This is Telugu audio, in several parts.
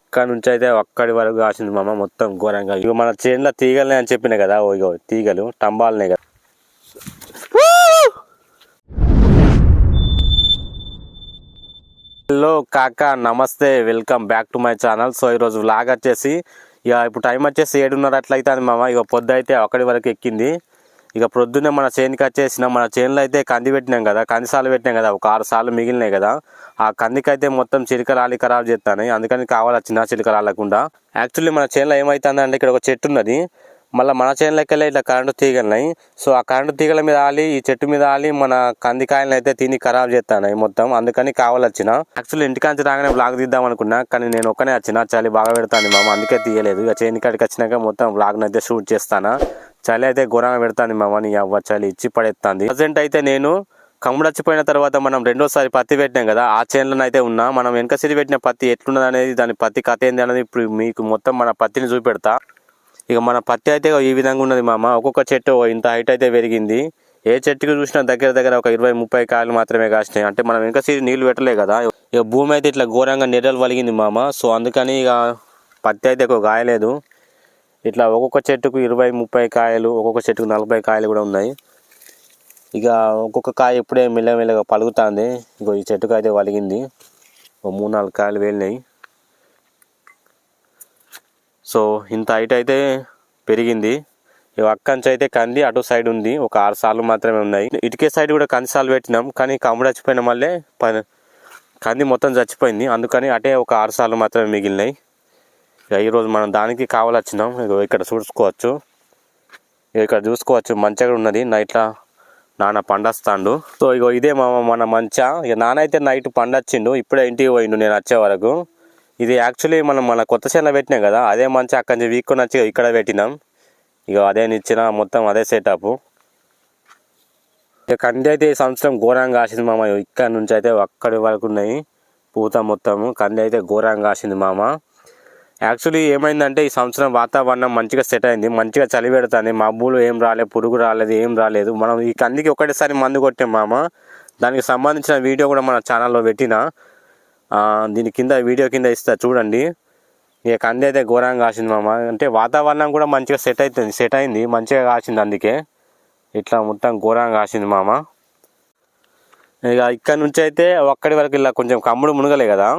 ఇక్కడ నుంచి అయితే అక్కడి వరకు కాసింది మామ మొత్తం ఘోరంగా. ఇక మన చేనులో తీగలనే అని చెప్పిన కదా, ఇగో తీగలు టంబాలనే కదా. హలో కాకా, నమస్తే, welcome back to my channel. So ఈరోజు వ్లాగ్ వచ్చేసి ఇక ఇప్పుడు టైం వచ్చేసి 7:30 అట్లయితే అని మామ. ఇక పొద్దు అయితే అక్కడి వరకు ఎక్కింది. ఇక ప్రొద్దునే మన చేనుకి వచ్చేసిన, మన చేనులో అయితే కంది పెట్టినాం కదా, కంది సార్లు పెట్టినాం కదా, ఒక 6 సార్లు మిగిలినాయి కదా. ఆ కందికైతే మొత్తం చిలకరాలి ఖరాబ్ చేస్తాను, అందుకని కావాలొచ్చిన చిలకరాలకుండా. యాక్చువల్లీ మన చేనులో ఏమవుతుందంటే ఇక్కడ ఒక చెట్టు ఉన్నది, మళ్ళీ మన చేనులోకి వెళ్ళి ఇట్లా కరెంటు తీగలున్నాయి. సో ఆ కరెంటు తీగల మీద ఆలి, ఈ చెట్టు మీద ఆలి మన కందికాయలను అయితే తిని ఖరాబ్ చేస్తాను మొత్తం, అందుకని కావాలొచ్చిన. యాక్చువల్లీ ఇంటికాంచి రాగానే బ్లాగ్ తీద్దాం అనుకున్నా, కానీ నేను ఒక్కనే వచ్చిన, చలి బాగా పెడతాను మామ, అందుకే తీయలేదు. ఇక చేనుకాడికి వచ్చినాక మొత్తం బ్లాగ్ని అయితే షూట్ చేస్తాను. చలి అయితే ఘోరంగా పెడతాను మామ, నీ అవ్వ చలి ఇచ్చి పడేస్తుంది. ప్రజెంట్ అయితే నేను కమ్ముడచ్చిపోయిన తర్వాత మనం రెండోసారి పత్తి పెట్టినాం కదా, ఆ చేనులను అయితే ఉన్నా. మనం వెనక సిరి పెట్టిన పత్తి ఎట్లున్నది అనేది, దాని పత్తి కథ ఏంది అనేది ఇప్పుడు మీకు మొత్తం మన పత్తిని చూపెడతా. ఇక మన పత్తి అయితే ఈ విధంగా ఉన్నది మామ. ఒక్కొక్క చెట్టు ఇంత హైట్ అయితే పెరిగింది. ఏ చెట్టుకి చూసినా దగ్గర దగ్గర ఒక 20-30 కాయలు మాత్రమే కాసినాయి. అంటే మనం వెనక సిరి నీళ్లు పెట్టలే కదా, ఇక భూమి అయితే ఇట్లా ఘోరంగా నెర్రలు వలిగింది మామ. సో అందుకని ఇక పత్తి అయితే ఎక్కువ కాయలేదు. ఇట్లా ఒక్కొక్క చెట్టుకు 20-30 కాయలు, ఒక్కొక్క చెట్టుకు 40 కాయలు కూడా ఉన్నాయి. ఇక ఒక్కొక్క కాయ ఇప్పుడే మెల్లమెల్లగా పలుకుతుంది. ఇక ఈ చెట్టుకు అయితే వలిగింది, 3-4 కాయలు వేలినాయి. సో ఇంత హైట్ అయితే పెరిగింది. ఇక అక్కంచి అయితే కంది అటు సైడ్ ఉంది, ఒక 6 సార్లు మాత్రమే ఉన్నాయి. ఇటుకే సైడ్ కూడా కంది సార్లు పెట్టినాం, కానీ కమ్ముడు చచ్చిపోయిన మళ్ళీ కంది మొత్తం చచ్చిపోయింది, అందుకని అటే ఒక 6 సార్లు మాత్రమే మిగిలినాయి. ఇక ఈరోజు మనం దానికి కావాలొచ్చినాం. ఇక్కడ చూసుకోవచ్చు, ఇక్కడ చూసుకోవచ్చు మంచిగా ఉన్నది. నైట్లా నాన్న పండస్తాడు. సో ఇగో ఇదే మన మంచ. ఇక నాన్న అయితే నైట్ పండొచ్చిండు, ఇప్పుడే ఇంటికి పోయిండు నేను వచ్చే వరకు. ఇది యాక్చువల్లీ మనం మన కొత్త చేనులో పెట్టినాం కదా, అదే మంచి అక్కడి నుంచి వీక్కొని వచ్చి ఇక్కడ పెట్టినాం. ఇక అదే నిచ్చిన మొత్తం అదే సెటప్. ఇక కంది అయితే ఈ సంవత్సరం ఘోరంగా కాసింది మామ. ఇక్కడ నుంచి అయితే అక్కడి వరకు ఉన్నాయి పూత మొత్తము. కంది అయితే ఘోరంగా కాసింది మామ. యాక్చువల్లీ ఏమైందంటే ఈ సంవత్సరం వాతావరణం మంచిగా సెట్ అయింది, మంచిగా చలి పెడుతుంది, మబ్బులు ఏం రాలేదు, పురుగు రాలేదు, ఏం రాలేదు. మనం ఈ కందికి ఒకటేసారి మందు కొట్టాం మామ. దానికి సంబంధించిన వీడియో కూడా మన ఛానల్లో పెట్టిన, దీని కింద వీడియో కింద ఇస్తా చూడండి. ఇక కంది అయితే ఘోరంగా కాసింది మామ. అంటే వాతావరణం కూడా మంచిగా సెట్ అయింది, మంచిగా కాసింది, అందుకే ఇట్లా మొత్తం ఘోరంగా కాసింది మామ. ఇక ఇక్కడ నుంచి అయితే ఒక్కడి వరకు ఇలా కొంచెం కమ్ముడు మునగలే కదా,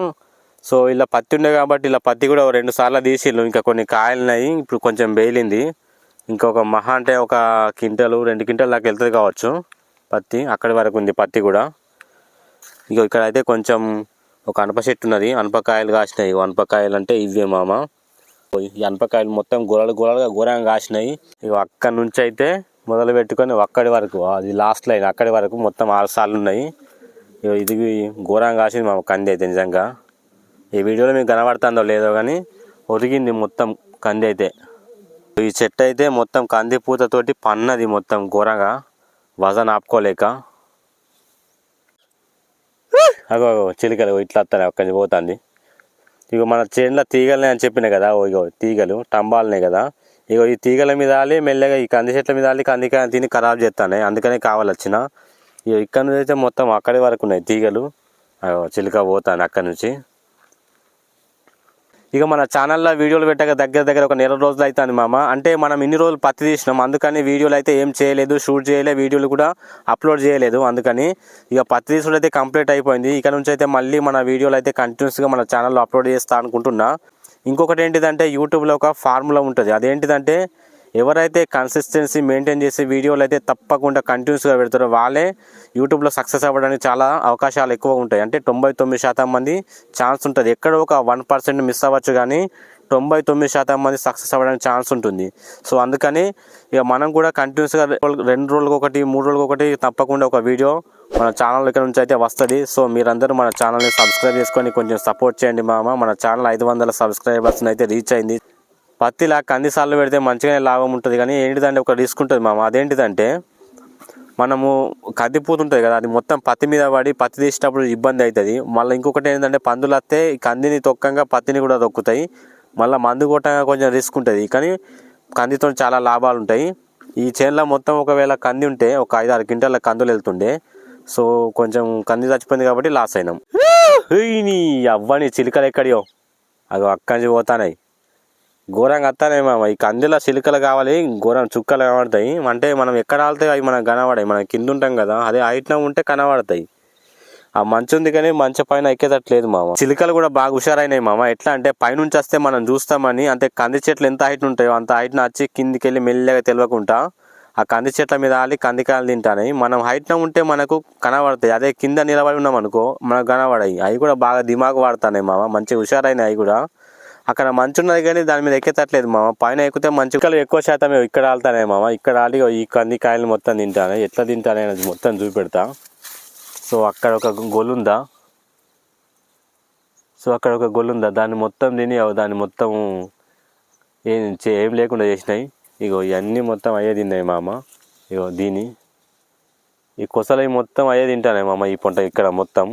సో ఇలా పత్తి ఉండే కాబట్టి ఇలా పత్తి కూడా 2 సార్లు తీసిళ్ళు. ఇంకా కొన్ని కాయలు ఉన్నాయి, ఇప్పుడు కొంచెం బేలింది. ఇంకొక మహా అంటే ఒక 1 క్వింటలు 2 క్వింటల్ దాకా వెళ్తుంది కావచ్చు పత్తి. అక్కడి వరకు ఉంది పత్తి కూడా. ఇక ఇక్కడ అయితే కొంచెం ఒక అనప చెట్టు ఉన్నది, అనపకాయలు కాసినాయి. అనపకాయలు అంటే ఇవే మామ. ఈ అనపకాయలు మొత్తం గొలలుగా ఘోరంగా కాసినాయి. ఇక అక్కడి నుంచి అయితే మొదలు పెట్టుకొని అక్కడి వరకు, అది లాస్ట్ లైన్, అక్కడి వరకు మొత్తం 6 సార్లు ఉన్నాయి. ఇక ఇది ఘోరంగా కాసింది మామ కంది అయితే. నిజంగా ఈ వీడియోలో మీకు కనబడుతుందో లేదో కానీ ఒరిగింది మొత్తం కంది అయితే. ఈ చెట్టు అయితే మొత్తం కంది పూతతోటి పన్నది మొత్తం ఘోరంగా, వజన్ ఆపుకోలేక. అగో చిలుకలు ఇట్లా వస్తాయి, అక్కడి నుంచి పోతుంది. ఇక మన చేనులో తీగలనే అని చెప్పిన కదా, ఇగో తీగలు టంబాలనే కదా. ఇగో ఈ తీగల మీద ఆలి మెల్లగా ఈ కంది చెట్ల మీద ఆలి కందికాయ తిని ఖరాబ్ చేస్తాను, అందుకనే కావాలొచ్చిన. ఇక ఇక్కడ నుంచి అయితే మొత్తం అక్కడి వరకు ఉన్నాయి తీగలు. చిలుక పోతాను అక్కడి నుంచి. ఇక మన ఛానల్లో వీడియోలు పెట్టక దగ్గర ఒక 1 రోజులు అవుతుంది మామ. అంటే మనం ఇన్ని రోజులు పత్తి తీసినాం, అందుకని వీడియోలు అయితే ఏం చేయలేదు, షూట్ చేయలేదు, వీడియోలు కూడా అప్లోడ్ చేయలేదు. అందుకని ఇక పత్తి తీసుడు అయితే కంప్లీట్ అయిపోయింది. ఇక నుంచి అయితే మళ్ళీ మన వీడియోలు అయితే కంటిన్యూస్గా మన ఛానల్లో అప్లోడ్ చేస్తా అనుకుంటున్నా. ఇంకొకటి ఏంటిదంటే యూట్యూబ్లో ఒక ఫార్ములా ఉంటుంది, అదేంటిదంటే ఎవరైతే కన్సిస్టెన్సీ మెయింటైన్ చేసి వీడియోలు అయితే తప్పకుండా కంటిన్యూస్గా పెడతారో వాళ్ళే యూట్యూబ్లో సక్సెస్ అవ్వడానికి చాలా అవకాశాలు ఎక్కువ ఉంటాయి. అంటే 99% మంది ఛాన్స్ ఉంటుంది. ఎక్కడో ఒక 1% మిస్ అవ్వచ్చు, కానీ 99% మంది సక్సెస్ అవ్వడానికి ఛాన్స్ ఉంటుంది. సో అందుకని ఇక మనం కూడా కంటిన్యూస్గా 2 రోజులకు ఒకటి 3 రోజులకు ఒకటి తప్పకుండా ఒక వీడియో మన ఛానల్ ఇక్కడ నుంచి అయితే వస్తుంది. సో మీరందరూ మన ఛానల్ని సబ్స్క్రైబ్ చేసుకొని కొంచెం సపోర్ట్ చేయండి మామ. మన ఛానల్ 500 సబ్స్క్రైబర్స్ని అయితే రీచ్ అయింది. పత్తిలా కంది సార్లు పెడితే మంచిగానే లాభం ఉంటుంది, కానీ ఏంటిదంటే ఒక రిస్క్ ఉంటుంది మామ. అదేంటిదంటే మనము కంది పూత ఉంటుంది కదా, అది మొత్తం పత్తి మీద పడి పత్తి తీసేటప్పుడు ఇబ్బంది అవుతుంది. మళ్ళీ ఇంకొకటి ఏంటంటే పందులు వస్తే కందిని తొక్కంగా పత్తిని కూడా తొక్కుతాయి. మళ్ళీ మందు కొట్టంగా కొంచెం రిస్క్ ఉంటుంది, కానీ కందితో చాలా లాభాలు ఉంటాయి. ఈ చేనులో మొత్తం ఒకవేళ కంది ఉంటే ఒక 5-6 క్వింటాల కందులు వెళ్తుండే. సో కొంచెం కంది చచ్చిపోయింది కాబట్టి లాస్ అయినాం. అవ్వని చిలుకలు ఎక్కడియో అవి అక్కడి నుంచి పోతానాయి, ఘోరంగా వస్తాయి మామ. ఈ కందిలో చిలుకలు కావాలి, ఘోరం చుక్కలు కనబడతాయి. అంటే మనం ఎక్కడ ఆలుతాయి అవి మనకు కనబడాయి, మనం కింద ఉంటాం కదా, అదే హైట్న ఉంటే కనబడతాయి. ఆ మంచు ఉంది కానీ మంచు పైన ఎక్కేటట్లేదు మామ. చిలుకలు కూడా బాగా హుషారైనాయి మామ. ఎట్లా అంటే పైనుంచి వస్తే మనం చూస్తామని, అంటే కంది చెట్లు ఎంత హైట్ ఉంటాయో అంత హైట్న వచ్చి కిందికి వెళ్ళి మెల్లగా తెలియకుండా ఆ కంది చెట్ల మీద ఆలి కందికాయలు తింటాయి. మనం హైట్న ఉంటే మనకు కనబడతాయి, అదే కింద నిలబడి ఉన్నాం అనుకో మనకు కనబడాయి. అవి కూడా బాగా దిమాగ్ వాడుతున్నాయి మామ, మంచిగా హుషారైనాయి. అవి కూడా అక్కడ మంచు ఉన్నది కానీ దాని మీద ఎక్కేటట్లేదు మామ. పైన ఎక్కితే మంచుకలు ఎక్కువ శాతం ఇక్కడ ఆలుతాయి మామ. ఇక్కడ ఆలి ఈ కందికాయలు మొత్తం తింటాను, ఎట్లా తింటానే అనేది మొత్తం చూపెడతా. సో అక్కడ ఒక గొల్లు ఉందా, దాన్ని మొత్తం తిని దాన్ని మొత్తం ఏం లేకుండా చేసినాయి. ఇగో ఇవన్నీ మొత్తం అయ్యే తిన్నాయి మామ. ఇగో ఈ కొసలు మొత్తం అయ్యే తింటానే మామ. ఈ పొంట ఇక్కడ మొత్తం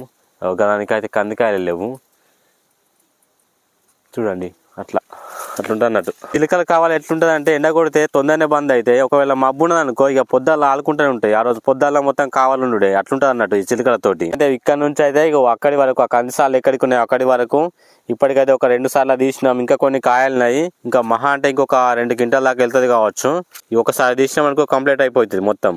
దానికైతే కందికాయలు లేవు చూడండి. అట్లుంటుంది అన్నట్టు. చిలుకలు కావాలి ఎట్లుంటుంది అంటే ఎండ కొడితే తొందరనే బంద్ అయితే, ఒకవేళ మబ్బు ఉన్నది అనుకో ఇక పొద్దుల్లో ఆలుకుంటూనే ఉంటాయి. ఆ రోజు పొద్దుల్లో మొత్తం కావాలండే అట్లుంటుంది అన్నట్టు ఈ చిలుకలతోటి. అంటే ఇక్కడ నుంచి అయితే ఇక అక్కడి వరకు ఆ కందిసార్లు ఎక్కడికి ఉన్నాయి అక్కడి వరకు ఇప్పటికైతే ఒక 2 సార్లు తీసినాం. ఇంకా కొన్ని కాయలున్నాయి, ఇంకా మహా అంటే ఇంకొక 2 క్వింటాల దాకా వెళ్తుంది కావచ్చు. ఒకసారి తీసినాం అనుకో కంప్లీట్ అయిపోతుంది మొత్తం.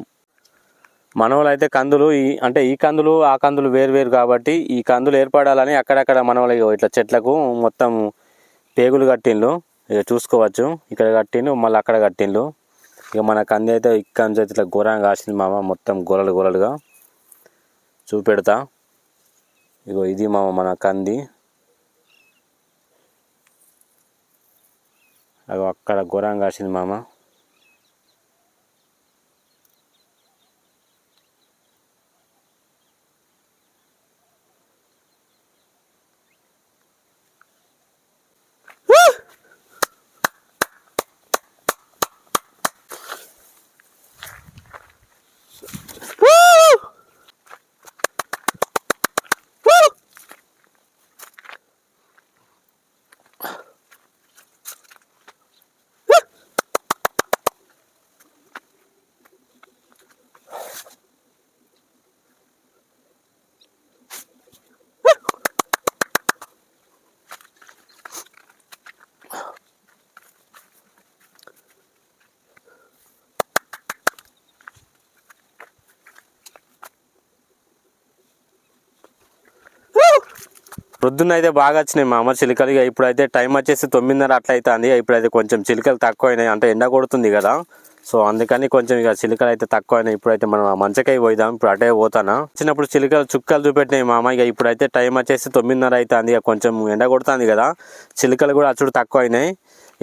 మన వాళ్ళు అయితే కందులు అంటే ఈ కందులు ఆ కందులు వేరు కాబట్టి ఈ కందులు ఏర్పడాలని అక్కడక్కడ మన వాళ్ళు ఇట్లా చెట్లకు మొత్తం పేగులు కట్టిండ్లు. ఇక చూసుకోవచ్చు, ఇక్కడ కట్టిండు మళ్ళీ అక్కడ కట్టిండ్లు. ఇక మన కంది అయితే ఇక్కడ నుంచి అయితే ఇట్లా ఘోరంగా కాసింది మామ, మొత్తం గొలలుగా చూపెడతా. ఇగో ఇది మామ మన కంది. అగో అక్కడ ఘోరంగా కాసింది మామ. ప్రొద్దున అయితే బాగా వచ్చినాయి మామ చిలుకలు. ఇక ఇప్పుడైతే టైం వచ్చేసి 9:30 అట్లా అవుతుంది. ఇప్పుడైతే కొంచెం చిలుకలు తక్కువ అయినాయి, అంటే ఎండ కొడుతుంది కదా, సో అందుకని కొంచెం ఇక చిలుకలు అయితే తక్కువ అయినాయి. ఇప్పుడైతే మనం మంచకై పోయిదాం, ఇప్పుడు అటే పోతానా. వచ్చినప్పుడు చిలుకలు చుక్కలు చూపెట్టినాయి మామ. ఇక ఇప్పుడైతే టైం వచ్చేసి 9:30 అవుతుంది. ఇక కొంచెం ఎండ కొడుతుంది కదా, చిలుకలు కూడా అచ్చుడు తక్కువ అయినాయి.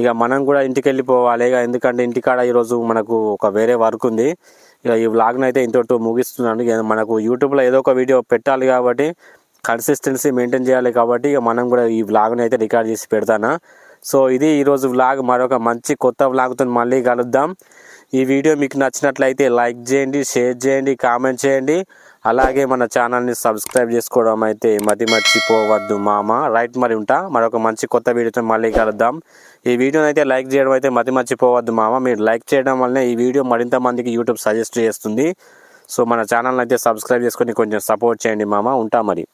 ఇక మనం కూడా ఇంటికి వెళ్ళిపోవాలి ఇక, ఎందుకంటే ఇంటికాడ ఈరోజు మనకు ఒక వేరే వర్క్ ఉంది. ఇక ఈ వ్లాగ్ని అయితే ఇంతటితో ముగిస్తున్నాను. ఇక మనకు యూట్యూబ్లో ఏదో ఒక వీడియో పెట్టాలి కాబట్టి కన్సిస్టెన్సీ మెయింటైన్ చేయాలి కాబట్టి ఇక మనం కూడా ఈ వ్లాగ్ని అయితే రికార్డ్ చేసి పెడతాను. సో ఇది ఈరోజు వ్లాగ్. మరొక మంచి కొత్త వ్లాగ్తో మళ్ళీ కలుద్దాం. ఈ వీడియో మీకు నచ్చినట్లయితే లైక్ చేయండి, షేర్ చేయండి, కామెంట్ చేయండి. అలాగే మన ఛానల్ని సబ్స్క్రైబ్ చేసుకోవడం అయితే మర్చిపోవద్దు మామ. రైట్, మరి ఉంటా. మరొక మంచి కొత్త వీడియోతో మళ్ళీ కలుద్దాం. ఈ వీడియోని అయితే లైక్ చేయడం అయితే మర్చిపోవద్దు మామ. మీరు లైక్ చేయడం వల్లనే ఈ వీడియో మరింత మందికి యూట్యూబ్ సజెస్ట్ చేస్తుంది. సో మన ఛానల్ని అయితే సబ్స్క్రైబ్ చేసుకొని కొంచెం సపోర్ట్ చేయండి మామ. ఉంటా మరి.